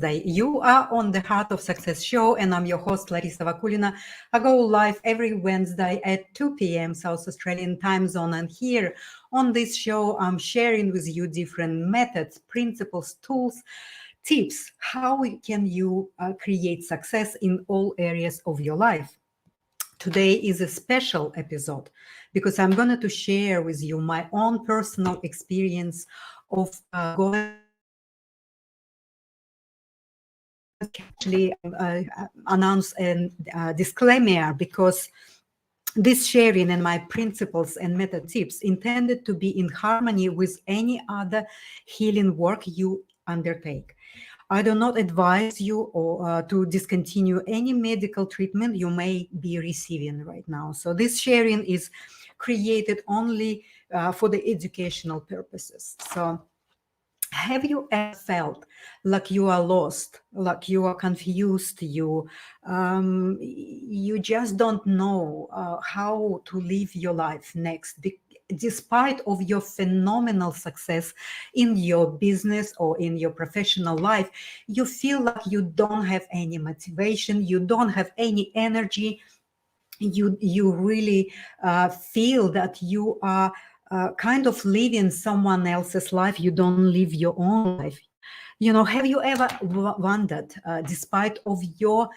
You are on the Heart of Success show, and I'm your host, Larissa Vakulina. I go live every Wednesday at 2 p.m. South Australian time zone. And here on this show, I'm sharing with you different methods, principles, tools, tips, how can you create success in all areas of your life. Today is a special episode because I'm going to share with you my own personal experience of going actually announce a disclaimer because this sharing and my principles and method tips intended to be in harmony with any other healing work you undertake. I do not advise you or to discontinue any medical treatment you may be receiving right now. So this sharing is created only for the educational purposes. So have you ever felt like you are lost, like you are confused, you just don't know how to live your life next, despite of your phenomenal success in your business or in your professional life? You feel like you don't have any motivation, you don't have any energy, you really feel that you are kind of living someone else's life. You don't live your own life. Have you ever wondered, despite of your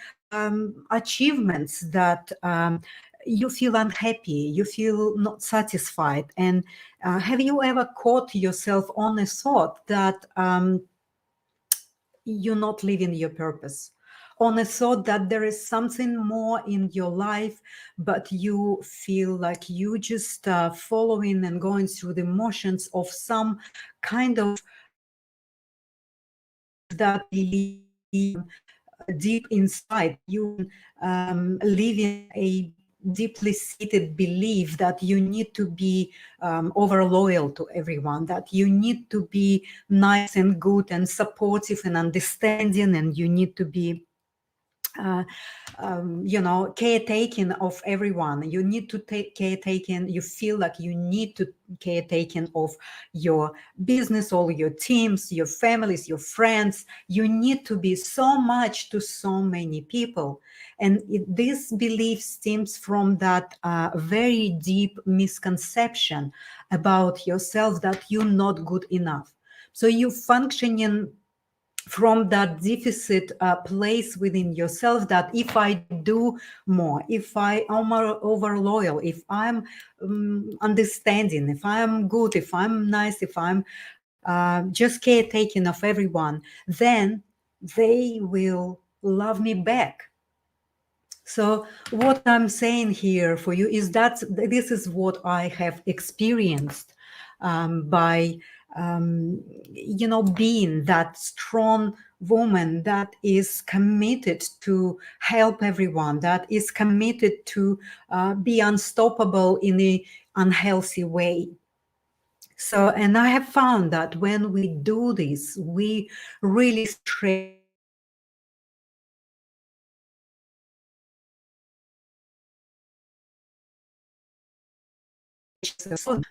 achievements, that you feel unhappy, you feel not satisfied? And have you ever caught yourself on a thought that you're not living your purpose, on a thought that there is something more in your life, but you feel like you just following and going through the motions of some kind of that believe deep inside you, living a deeply seated belief that you need to be over loyal to everyone, that you need to be nice and good and supportive and understanding, and you need to be caretaking of everyone. You need to take caretaking. You feel like you need to caretaking of your business, all your teams, your families, your friends. You need to be so much to so many people. And this belief stems from that very deep misconception about yourself, that you're not good enough. So you functioning from that deficit place within yourself, that if I do more, if I am over loyal, if I'm understanding, if I'm good, if I'm nice, if I'm just caretaking of everyone, then they will love me back. So what I'm saying here for you is that this is what I have experienced by being that strong woman that is committed to help everyone, that is committed to be unstoppable in a unhealthy way. So, and I have found that when we do this, we really stretch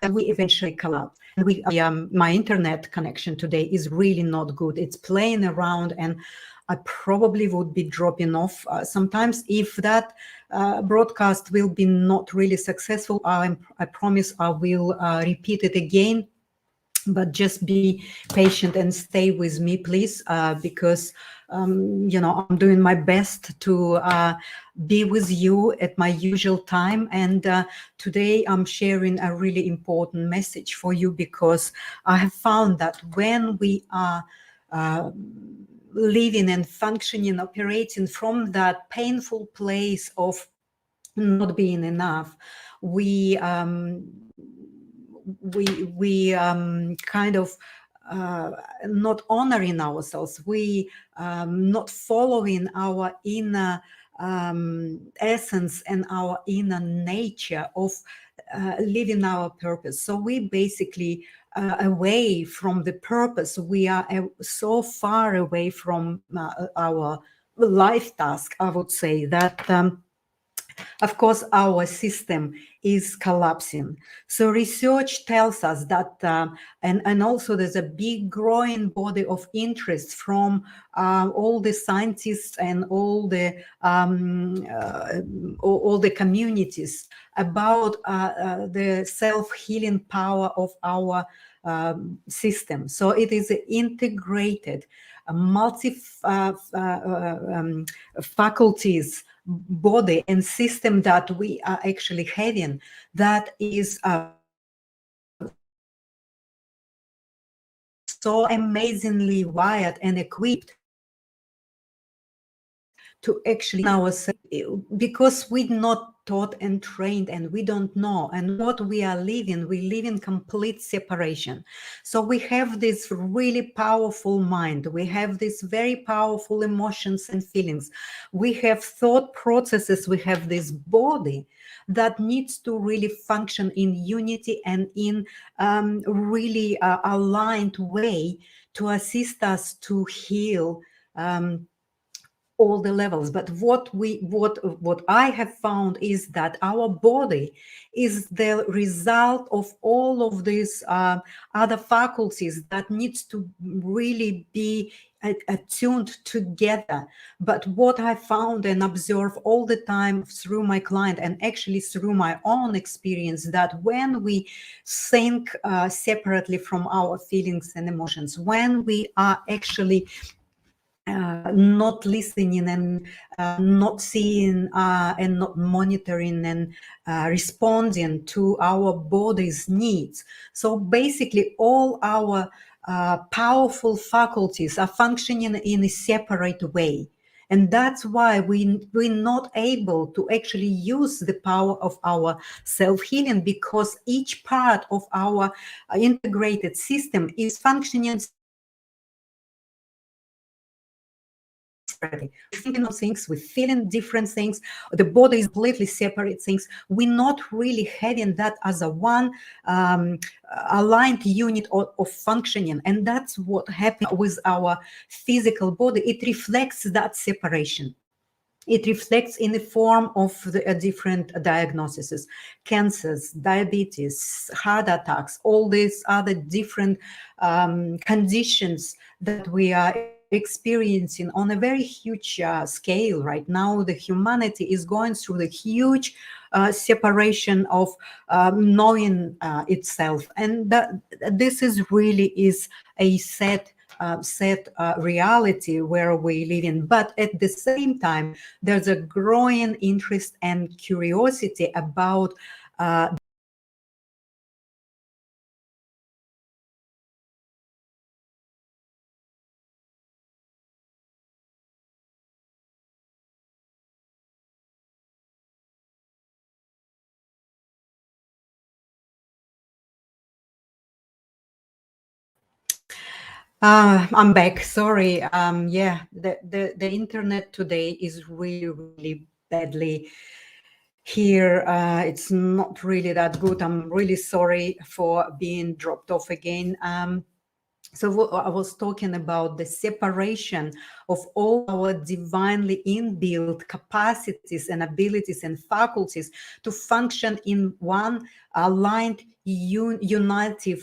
and we eventually collapse. And my internet connection today is really not good. It's playing around, and I probably would be dropping off sometimes. If that broadcast will be not really successful, I promise I will repeat it again. But just be patient and stay with me, please, because I'm doing my best to be with you at my usual time. And today I'm sharing a really important message for you, because I have found that when we are living and functioning, operating from that painful place of not being enough, we kind of not honoring ourselves, we not following our inner essence and our inner nature of living our purpose. So we basically away from the purpose. We are so far away from our life task, I would say, that of course our system is collapsing. So research tells us that, and also there's a big growing body of interest from all the scientists and all the communities about the self-healing power of our system. So it is integrated, multi faculties body and system that we are actually having, that is so amazingly wired and equipped to actually ourselves, because we're not taught and trained and we don't know. And what we live in complete separation. So we have this really powerful mind, we have these very powerful emotions and feelings, we have thought processes, we have this body that needs to really function in unity and in really aligned way to assist us to heal all the levels. But what I have found is that our body is the result of all of these other faculties that needs to really be attuned together. But what I found and observe all the time through my client and actually through my own experience, that when we think separately from our feelings and emotions, when we are actually not listening and not seeing and not monitoring and responding to our body's needs. So basically all our powerful faculties are functioning in a separate way. And that's why we're not able to actually use the power of our self-healing, because each part of our integrated system is functioning separately. We're thinking of things, we're feeling different things, the body is completely separate things. We're not really having that as a one aligned unit of functioning. And that's what happens with our physical body. It reflects that separation. It reflects in the form of the different diagnoses, cancers, diabetes, heart attacks, all these other different conditions that we are experiencing on a very huge scale right now. The humanity is going through the huge separation of knowing itself, and this is really is a sad reality where we live in. But at the same time, there's a growing interest and curiosity about I'm back. Sorry. Yeah, the internet today is really, really badly here. It's not really that good. I'm really sorry for being dropped off again. So I was talking about the separation of all our divinely inbuilt capacities and abilities and faculties to function in one aligned, united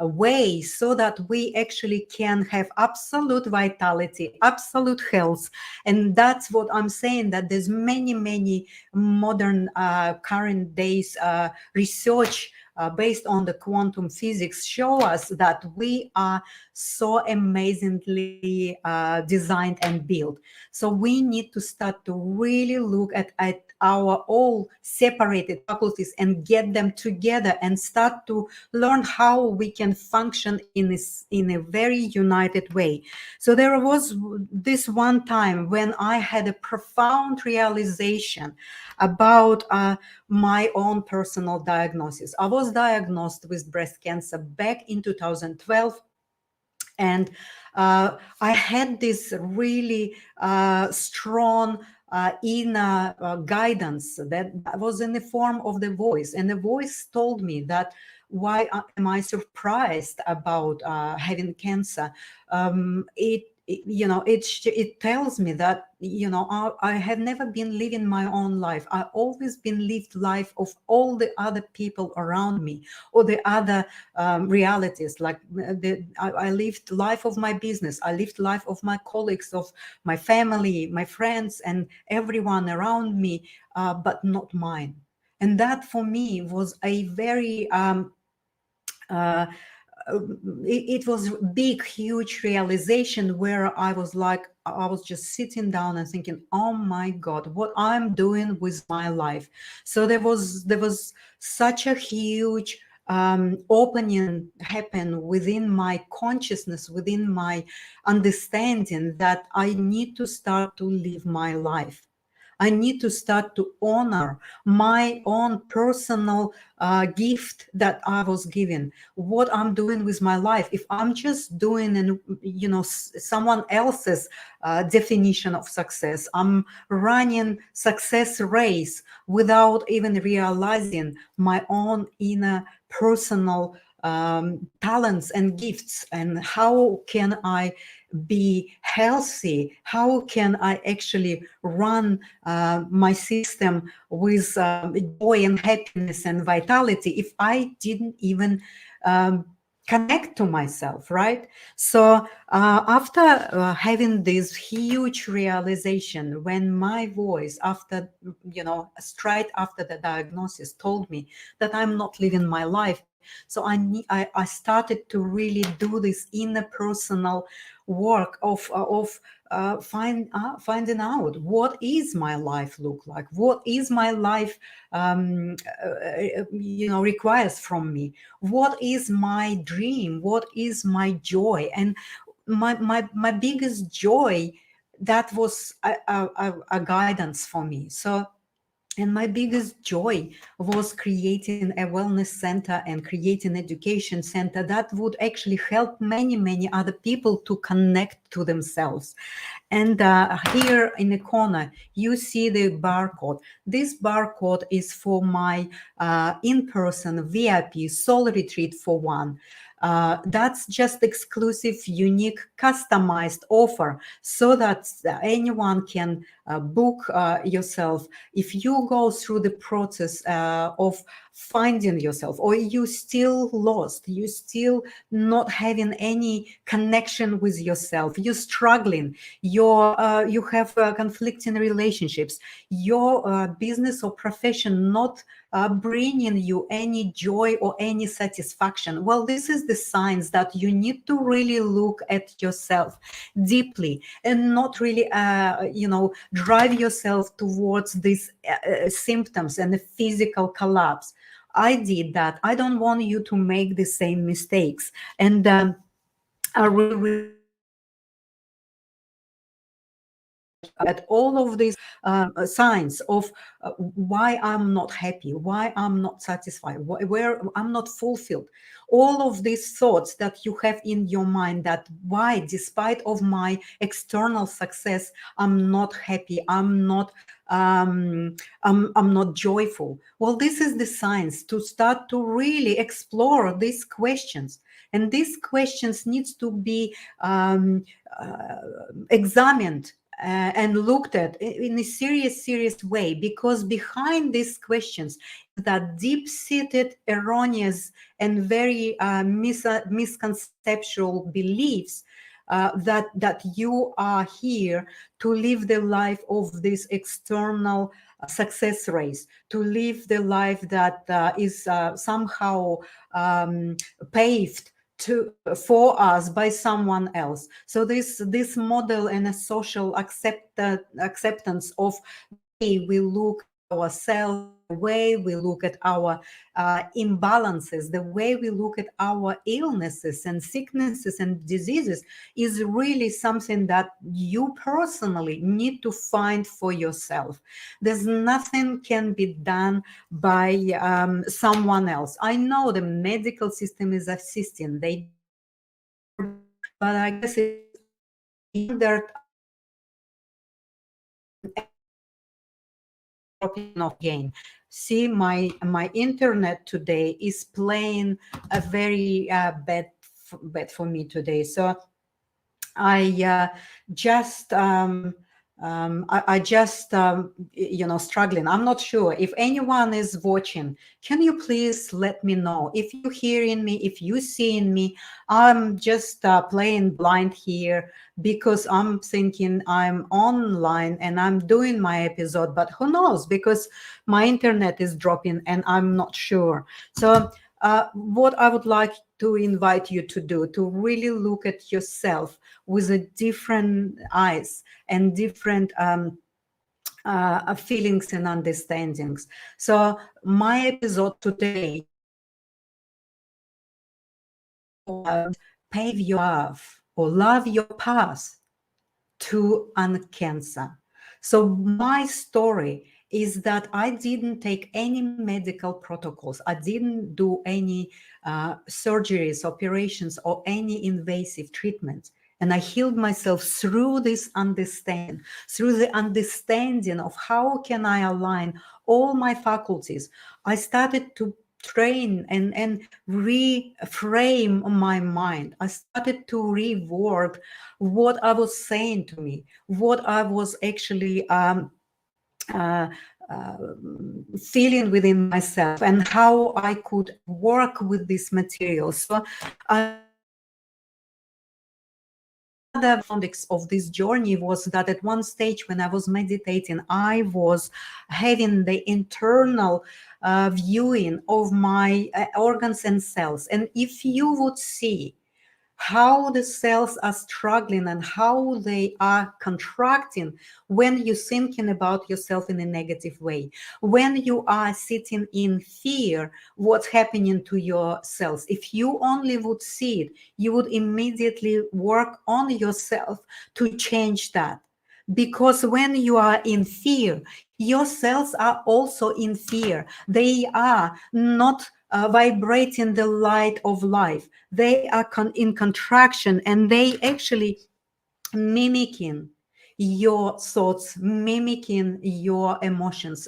way, so that we actually can have absolute vitality, absolute health. And that's what I'm saying, that there's many modern current days research based on the quantum physics show us that we are so amazingly designed and built. So we need to start to really look at our all separated faculties and get them together and start to learn how we can function in a very united way. So there was this one time when I had a profound realization about my own personal diagnosis. I was diagnosed with breast cancer back in 2012. And I had this really strong inner guidance that was in the form of the voice. And the voice told me that, why am I surprised about having cancer? it tells me that, I have never been living my own life. I always been lived life of all the other people around me, or the other realities. Like I lived life of my business, I lived life of my colleagues, of my family, my friends, and everyone around me, but not mine. And that for me was a very uh, it was big, huge realization, where I was just sitting down and thinking, oh my God, what I'm doing with my life. So there was such a huge opening happen within my consciousness, within my understanding, that I need to start to live my life. I need to start to honor my own personal gift that I was given. What I'm doing with my life. If I'm just doing, and someone else's definition of success, I'm running success race without even realizing my own inner personal talents and gifts, and how can I be healthy, how can I actually run my system with joy and happiness and vitality, if I didn't even um, connect to myself, right? So after having this huge realization, when my voice, after, straight after the diagnosis, told me that I'm not living my life, so I started to really do this inner personal work of finding out, what is my life look like, what is my life requires from me, what is my dream, what is my joy. And my biggest joy, that was a guidance for me. So, and my biggest joy was creating a wellness center and creating education center that would actually help many, many other people to connect to themselves. And here in the corner, you see the barcode. This barcode is for my in-person VIP soul retreat for one. That's just exclusive, unique, customized offer, so that anyone can book yourself. If you go through the process of finding yourself, or you still lost, you still not having any connection with yourself, you're struggling, you have conflicting relationships, your business or profession not bringing you any joy or any satisfaction, well, this is the signs that you need to really look at yourself deeply, and not really drive yourself towards these symptoms and the physical collapse. I did that. I don't want you to make the same mistakes. And I really at all of these signs of why I'm not happy, why I'm not satisfied, where I'm not fulfilled. All of these thoughts that you have in your mind, that why, despite of my external success, I'm not happy, I'm not joyful. Well, this is the signs to start to really explore these questions. And these questions needs to be examined and looked at in a serious way, because behind these questions is that deep-seated, erroneous, and very misconceptual beliefs that you are here to live the life of this external success race, to live the life that is somehow paved for us by someone else. So this model and a social acceptance of the way we look at ourselves, the way we look at our imbalances, the way we look at our illnesses and sicknesses and diseases, is really something that you personally need to find for yourself. There's nothing can be done by someone else. I know the medical system is assisting, they do their best, but I guess it's beyond their opinion of gain. See, my internet today is playing a very bad for me today. So I just I just struggling. I'm not sure if anyone is watching. Can you please let me know if you hearing me, if you seeing me? I'm just playing blind here because I'm thinking I'm online and I'm doing my episode, but who knows, because my internet is dropping and I'm not sure. So what I would like to invite you to do, to really look at yourself with a different eyes and different feelings and understandings. So my episode today pave your path or love your path to cancer. So my story is that I didn't take any medical protocols. I didn't do any surgeries, operations, or any invasive treatments. And I healed myself through this understanding, through the understanding of how can I align all my faculties. I started to train and reframe my mind. I started to rework what I was saying to me, what I was actually uh, uh, feeling within myself, and how I could work with this material. So another of this journey was that at one stage when I was meditating, I was having the internal viewing of my organs and cells. And if you would see how the cells are struggling and how they are contracting when you're thinking about yourself in a negative way, when you are sitting in fear, what's happening to your cells. If you only would see it, you would immediately work on yourself to change that. Because when you are in fear, your cells are also in fear. They are not vibrating the light of life. They are in contraction, and they actually mimicking your thoughts, mimicking your emotions,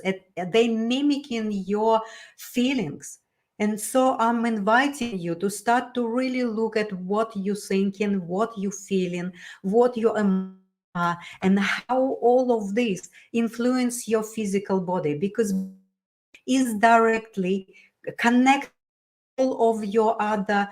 they mimicking your feelings. And so I'm inviting you to start to really look at what you're thinking, what you're feeling, what your emotions are, and how all of this influence your physical body, because is directly connected to all of your other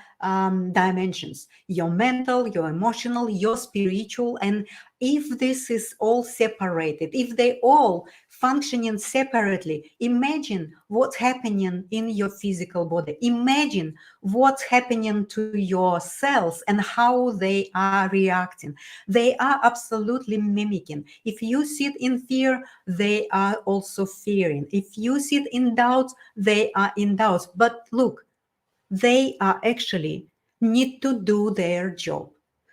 dimensions, your mental, your emotional, your spiritual. And if this is all separated, if they all functioning separately, imagine what's happening in your physical body. Imagine what's happening to your cells and how they are reacting. They are absolutely mimicking. If you sit in fear, they are also fearing. If you sit in doubt, they are in doubt. But look, they are actually need to do their job.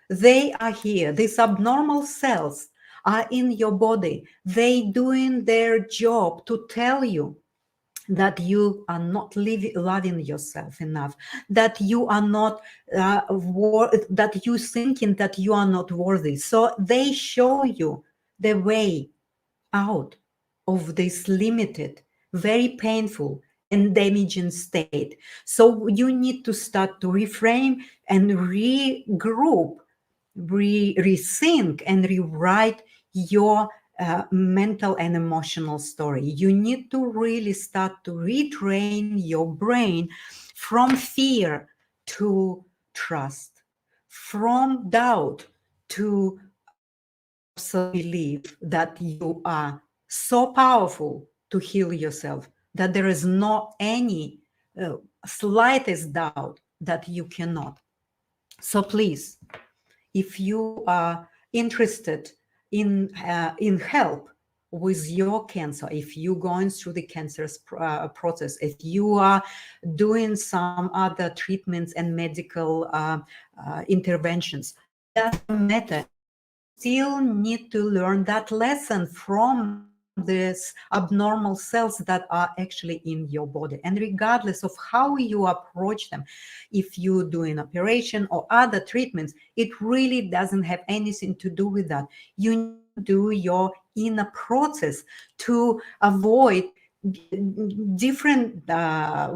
They are here. These abnormal cells are in your body. They doing their job to tell you that you are not loving yourself enough, that you are not that you thinking that you are not worthy. So they show you the way out of this limited, very painful and damaging state. So you need to start to reframe and regroup, rethink and rewrite your mental and emotional story. You need to really start to retrain your brain from fear to trust, from doubt to believe that you are so powerful to heal yourself that there is not any slightest doubt that you cannot. So please, if you are interested in help with your cancer, if you're going through the cancerous process, if you are doing some other treatments and medical interventions, doesn't matter. You still need to learn that lesson from these abnormal cells that are actually in your body. And regardless of how you approach them, if you do an operation or other treatments, it really doesn't have anything to do with that. You need to do your inner process to avoid different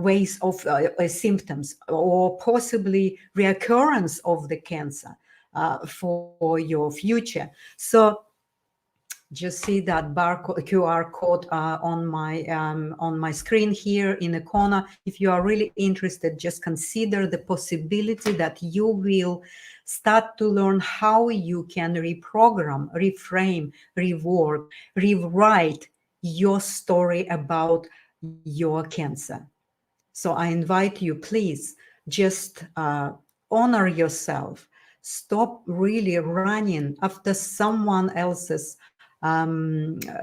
ways of symptoms or possibly reoccurrence of the cancer. for your future. So just see that barcode QR code on my screen here in the corner. If you are really interested, just consider the possibility that you will start to learn how you can reprogram, reframe, rework, rewrite your story about your cancer. So I invite you, please, just honor yourself. Stop really running after someone else's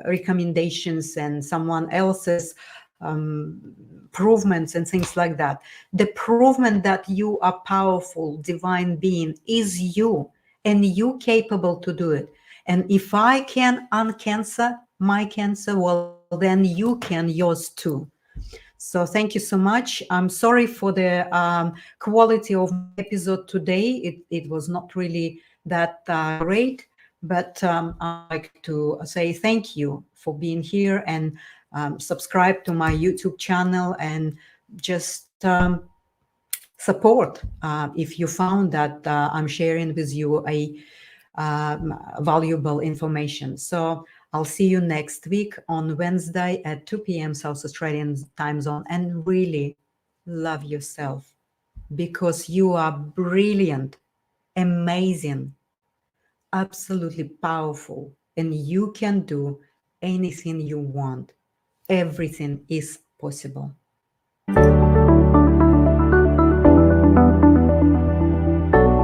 recommendations and someone else's improvements and things like that. The provement that you are powerful, divine being is you, and you capable to do it. And if I can uncancer my cancer, well, then you can yours too. So thank you so much. I'm sorry for the quality of my episode today. It was not really that great, but I would like to say thank you for being here and subscribe to my YouTube channel and just support if you found that I'm sharing with you a valuable information. So I'll see you next week on Wednesday at 2 p.m. South Australian time zone. And really love yourself because you are brilliant, amazing, absolutely powerful, and you can do anything you want. Everything is possible.